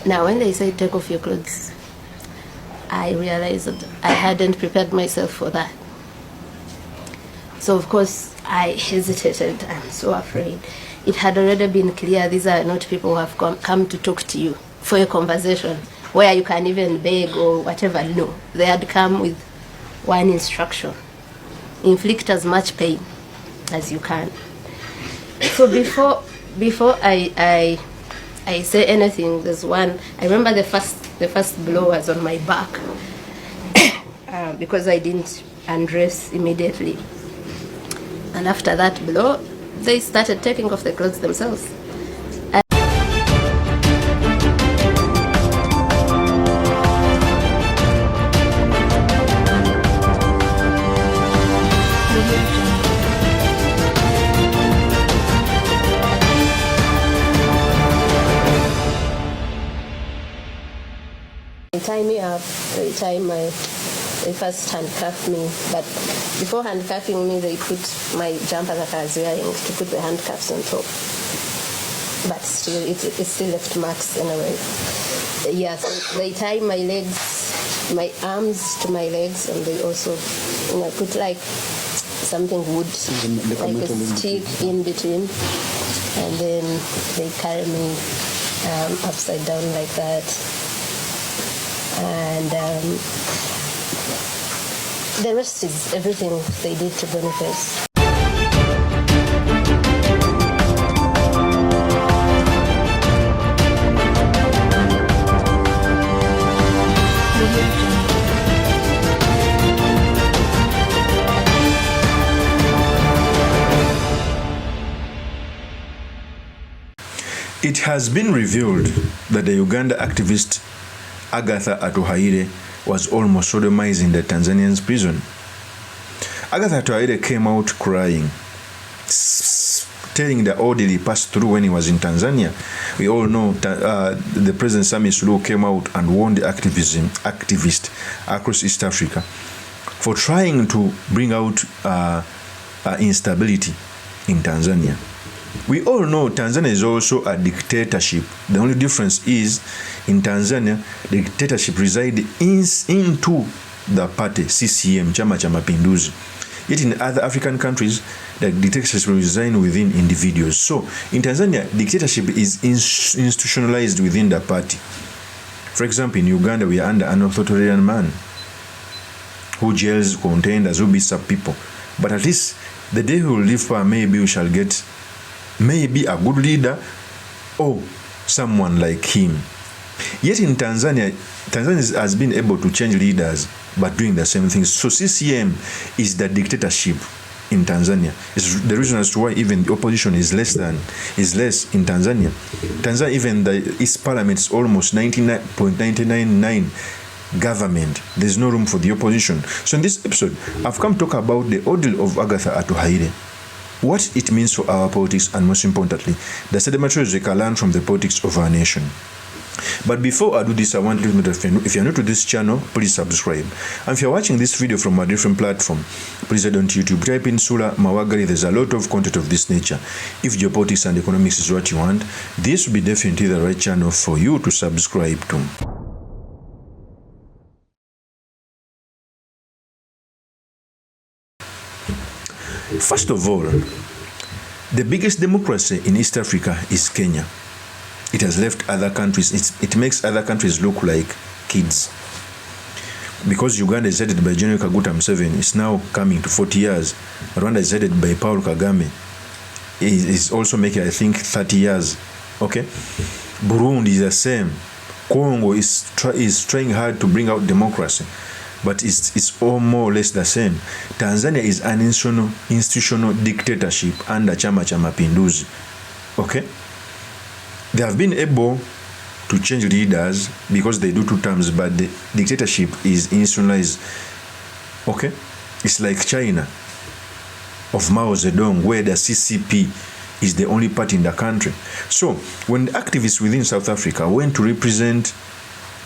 Now, when they say take off your clothes, I realized that I hadn't prepared myself for that. So, of course, I hesitated. I'm so afraid. It had already been clear these are not people who have come to talk to you for a conversation where you can even beg or whatever. No, they had come with one instruction: inflict as much pain as you can. So before I say anything, there's one. I remember the first blow was on my back because I didn't undress immediately. And after that blow, they started taking off the clothes themselves. They tie me up, they first handcuffed me, but before handcuffing me, they put my jumper that I was wearing to put the handcuffs on top. But still, it still left marks anyway. Yes, they tie my legs, my arms to my legs, and they also put like something wood, like a stick in between, and then they carry me upside down like that. And the rest is everything they did to Boniface. It has been revealed that the Uganda activist AGATHER ATUHAIRWE was almost sodomized in the Tanzanian's prison. AGATHER ATUHAIRWE came out crying, telling the ordeal he passed through when he was in Tanzania. We all know the President Samia Suluhu came out and warned the activists across East Africa for trying to bring out instability in Tanzania. We all know Tanzania is also a dictatorship. The only difference is in Tanzania, the dictatorship resides into the party CCM, Chama cha Mapinduzi. Yet in other African countries, the dictatorship resides within individuals. So in Tanzania, dictatorship is institutionalized within the party. For example, in Uganda, we are under an authoritarian man who jails contenders, who beats up people. But at least the day we will live for, maybe we shall get maybe a good leader or someone like him. Yet in Tanzania has been able to change leaders but doing the same things. So CCM is the dictatorship in Tanzania. It's the reason as to why even the opposition is less in Tanzania. Tanzania, even its parliament is almost 99.999 government. There's no room for the opposition. So in this episode, I've come to talk about the ordeal of AGATHER ATUHAIRWE, what it means for our politics, and most importantly, the sedimentary we can learn from the politics of our nation. But before I do this, I want you to know that if you're new to this channel, please subscribe. And if you're watching this video from a different platform, please head on to YouTube, type in Sula Mawagari. There's a lot of content of this nature. If geopolitics and economics is what you want, this will be definitely the right channel for you to subscribe to. First of all, the biggest democracy in East Africa is Kenya. It has left other countries, it makes other countries look like kids. Because Uganda is headed by General Kaguta Museveni, it's now coming to 40 years. Rwanda is headed by Paul Kagame. Is also making, I think, 30 years. Okay? Burundi is the same. Congo is trying hard to bring out democracy, but it's all more or less the same. Tanzania is an institutional dictatorship under Chama cha Mapinduzi. Okay? They have been able to change leaders because they do 2 terms, but the dictatorship is institutionalized. Okay? It's like China of Mao Zedong, where the CCP is the only party in the country. So when the activists within South Africa went to represent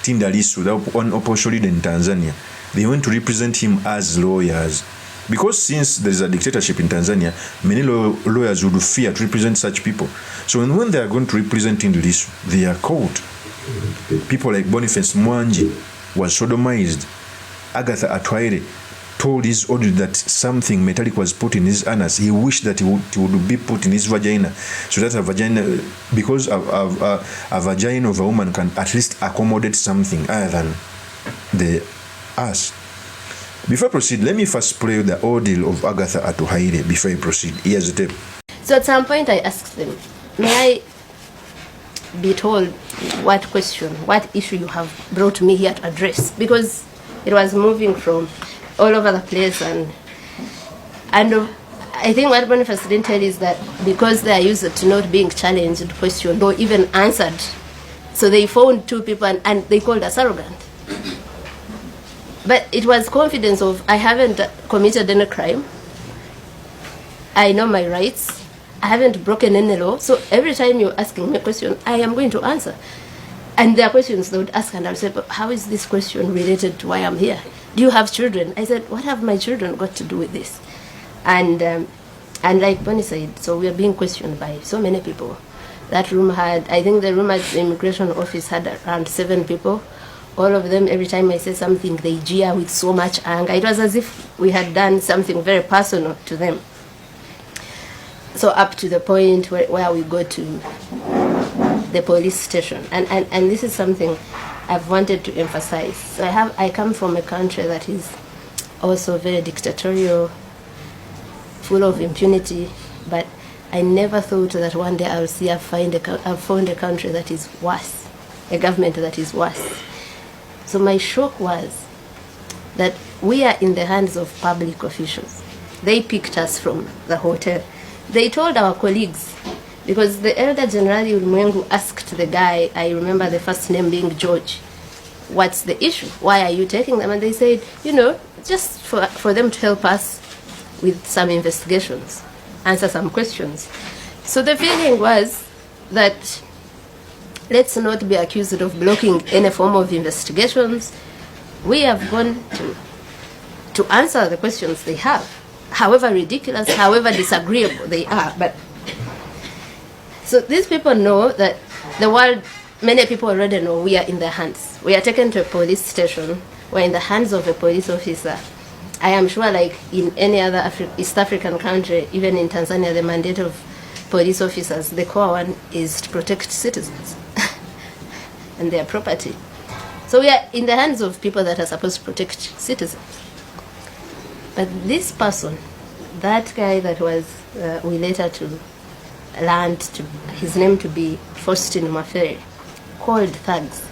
Tinda Lissu, the opposition leader in Tanzania, they went to represent him as lawyers. Because since there is a dictatorship in Tanzania, many lawyers would fear to represent such people. So when they are going to represent Tinda Lissu, they are caught. People like Boniface Mwangi was sodomized. Agather Atuhaire told his audience that something metallic was put in his anus. He wished that it would be put in his vagina, so that a vagina, because a vagina of a woman can at least accommodate something other than the ass. Before I proceed, let me first play the audio of Agather Atuhaire before I proceed. Here's the tape. So at some point I asked them, may I be told what question, what issue you have brought me here to address? Because it was moving from all over the place, and I think what Boniface didn't tell is that because they are used to not being challenged, questioned, or even answered, so they found two people and they called us arrogant. But it was confidence of, I haven't committed any crime, I know my rights, I haven't broken any law, so every time you're asking me a question, I am going to answer. And there are questions they would ask, and I would say, but how is this question related to why I'm here? Do you have children? I said, what have my children got to do with this? And like Bonnie said, so we are being questioned by so many people. That room had, I think the room at the immigration office had around 7 people. All of them, every time I say something, they jeer with so much anger. It was as if we had done something very personal to them. So up to the point where we go to the police station. And this is something I've wanted to emphasize. So I come from a country that is also very dictatorial, full of impunity, but I never thought that one day I'll found a country that is worse, a government that is worse. So my shock was that we are in the hands of public officials. They picked us from the hotel. They told our colleagues, because the Elder General Ulimwengu asked the guy, I remember the first name being George, what's the issue? Why are you taking them? And they said, you know, just for them to help us with some investigations, answer some questions. So the feeling was that let's not be accused of blocking any form of investigations. We have gone to answer the questions they have, however ridiculous, however disagreeable they are. But so these people know that the world, many people already know we are in their hands. We are taken to a police station. We're in the hands of a police officer. I am sure, like in any other East African country, even in Tanzania, the mandate of police officers, the core one, is to protect citizens and their property. So we are in the hands of people that are supposed to protect citizens. But this person, that guy that was, we later to learned his name to be Faustin Makerere, called thugs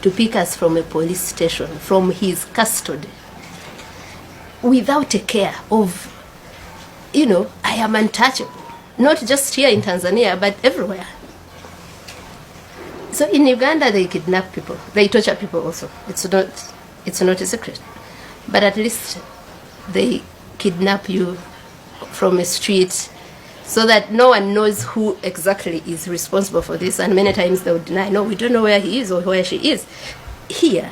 to pick us from a police station, from his custody, without a care of, you know, I am untouchable. Not just here in Tanzania, but everywhere. So in Uganda, they kidnap people. They torture people also. It's not a secret. But at least they kidnap you from a street so that no one knows who exactly is responsible for this. And many times they would deny, no, we don't know where he is or where she is. Here,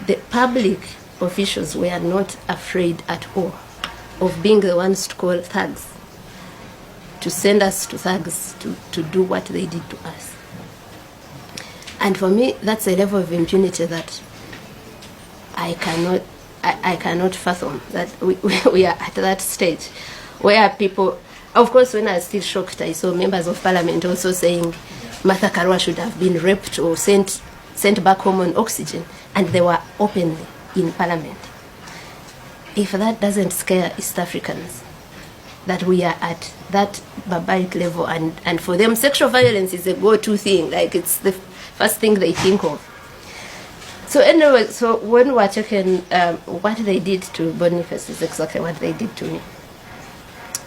the public officials were not afraid at all of being the ones to call thugs, to send us to thugs to do what they did to us. And for me, that's a level of impunity that I cannot fathom, that we are at that stage where people, of course, when I was still shocked, I saw members of parliament also saying Martha Karua should have been raped or sent back home on oxygen, and they were openly in parliament. If that doesn't scare East Africans, that we are at that barbaric level, and for them sexual violence is a go-to thing, like it's the first thing they think of. So anyway, so when we're checking what they did to Boniface is exactly what they did to me.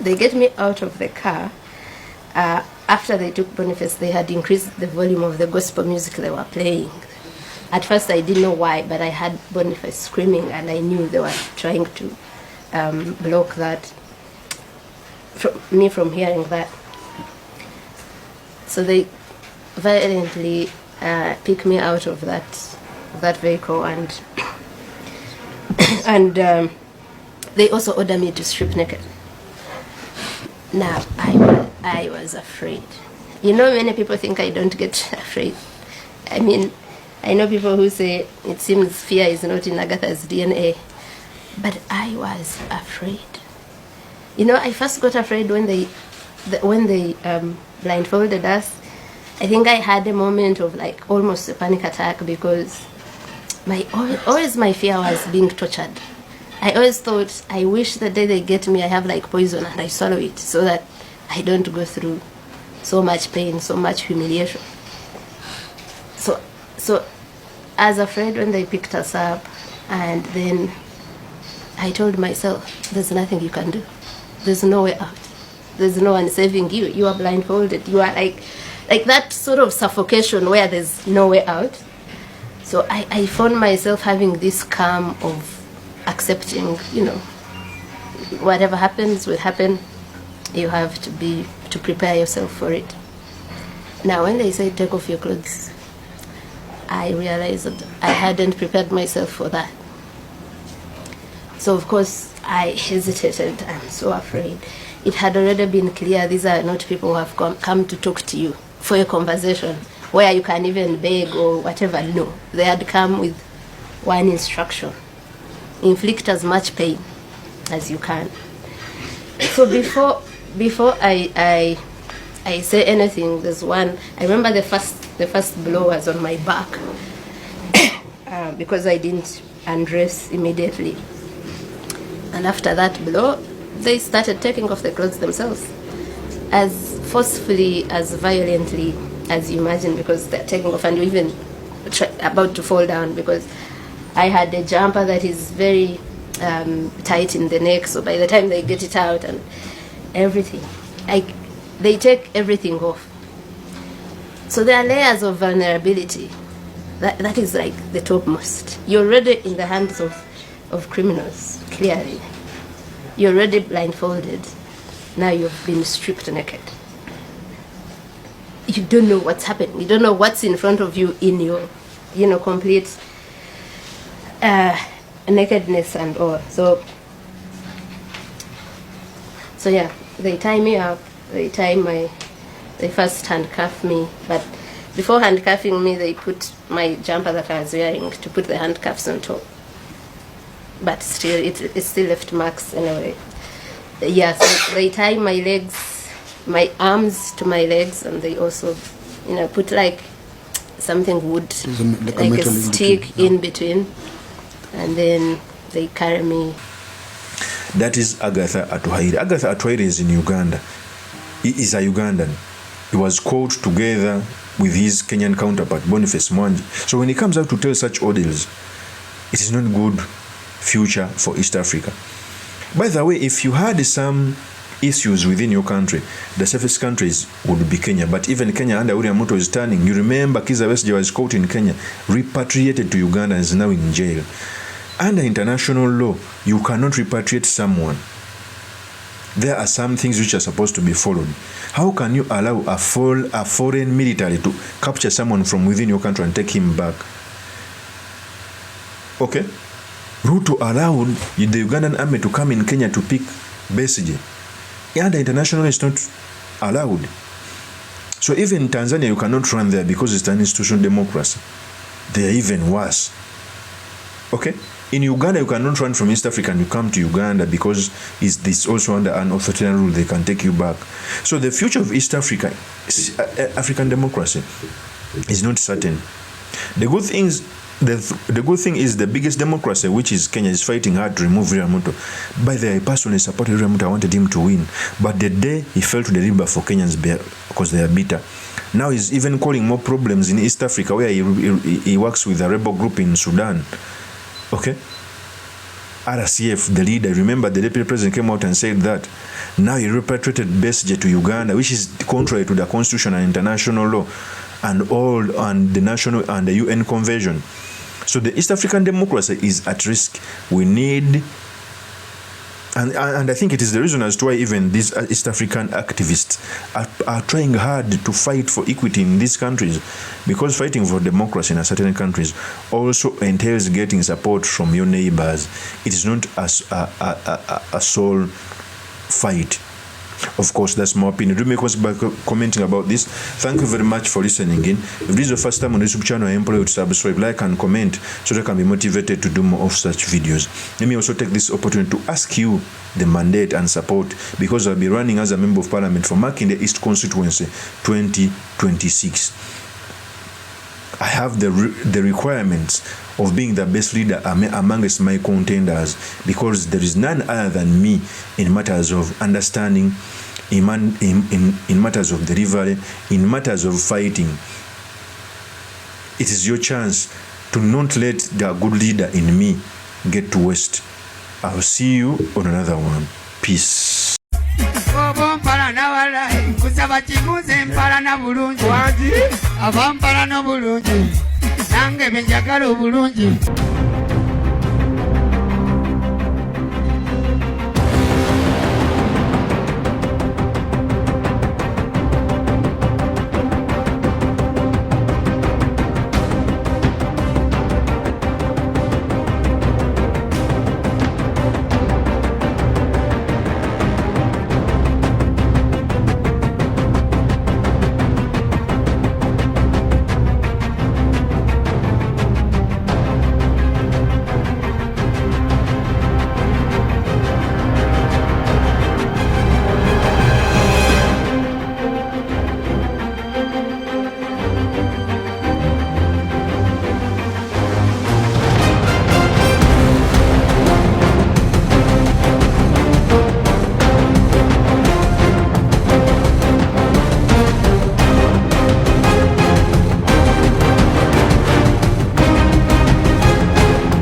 They get me out of the car. After they took Boniface, they had increased the volume of the gospel music they were playing. At first I didn't know why, but I had Boniface screaming and I knew they were trying to block that, me from hearing that. So they violently pick me out of that vehicle, and they also order me to strip naked. Now I was afraid. You know, many people think I don't get afraid. I mean, I know people who say it seems fear is not in Agatha's DNA, but I was afraid. You know, I first got afraid when they blindfolded us. I think I had a moment of like almost a panic attack because always my fear was being tortured. I always thought, I wish the day they get me, I have like poison and I swallow it so that I don't go through so much pain, so much humiliation. So I was afraid when they picked us up, and then I told myself, there's nothing you can do. There's no way out. There's no one saving you. You are blindfolded. You are like that sort of suffocation where there's no way out. So I found myself having this calm of accepting, you know, whatever happens will happen. You have to prepare yourself for it. Now, when they say take off your clothes, I realized that I hadn't prepared myself for that. So of course I hesitated. I'm so afraid. It had already been clear these are not people who have come to talk to you for a conversation where you can even beg or whatever. No, they had come with one instruction: inflict as much pain as you can. So before I say anything, there's one. I remember the first blow was on my back because I didn't undress immediately. And after that blow, they started taking off the clothes themselves, as forcefully, as violently as you imagine, because they're taking off and you're even about to fall down, because I had a jumper that is very tight in the neck, so by the time they get it out and everything, they take everything off. So there are layers of vulnerability. That is like the topmost. You're already in the hands of criminals, clearly. You're already blindfolded. Now you've been stripped naked. You don't know what's happening. You don't know what's in front of you in your, complete nakedness and all. So yeah, they tie me up. They first handcuff me, but before handcuffing me, they put my jumper that I was wearing to put the handcuffs on top. But still, it still left marks anyway. Yeah, so they tie my legs, my arms to my legs, and they also, put like something wood, like a stick in between, and then they carry me. That is Agather Atuhaire. Agather Atuhaire is in Uganda. He is a Ugandan. He was called together with his Kenyan counterpart, Boniface Mwangi. So when he comes out to tell such ordeals, it is not good future for East Africa. By the way, if you had some issues within your country, the safest countries would be Kenya. But even Kenya under William Ruto is turning. You remember Kizza Besigye was caught in Kenya, repatriated to Uganda, and is now in jail. Under international law, you cannot repatriate someone. There are some things which are supposed to be followed. How can you allow a foreign military to capture someone from within your country and take him back? Okay? Ruto allowed the Ugandan army to come in Kenya to pick Besigye. Under international law, it's not allowed. So even in Tanzania, you cannot run there because it's an institutional democracy. They are even worse. Okay? In Uganda, you cannot run from East Africa and you come to Uganda because it's also under an authoritarian rule. They can take you back. So the future of East Africa, African democracy, is not certain. The good thing is the biggest democracy, which is Kenya, is fighting hard to remove William Ruto. By the way, I personally supported William Ruto. I wanted him to win. But the day he fell to the river for Kenyans because they are bitter. Now he's even calling more problems in East Africa, where he works with a rebel group in Sudan. Okay? RCF, the leader, remember the deputy president came out and said that now he repatriated Besigye to Uganda, which is contrary to the constitution and international law and the national and the UN convention. So the East African democracy is at risk. We need, and I think it is the reason as to why even these East African activists are trying hard to fight for equity in these countries, because fighting for democracy in certain countries also entails getting support from your neighbors. It is not a sole fight. Of course, that's my opinion. Do make us by commenting about this. Thank you very much for listening in. If this is your first time on the YouTube channel, I implore you to subscribe, like, and comment so that I can be motivated to do more of such videos. Let me also take this opportunity to ask you the mandate and support, because I'll be running as a member of parliament for Makerere East constituency 2026. I have the requirements of being the best leader amongst my contenders, because there is none other than me in matters of understanding, in matters of delivery, in matters of fighting. It is your chance to not let the good leader in me get to waste. I'll see you on another one. Peace. Kusaba chimuze mpala na bulungi wangi avampala no bulungi nange benjagala obulungi.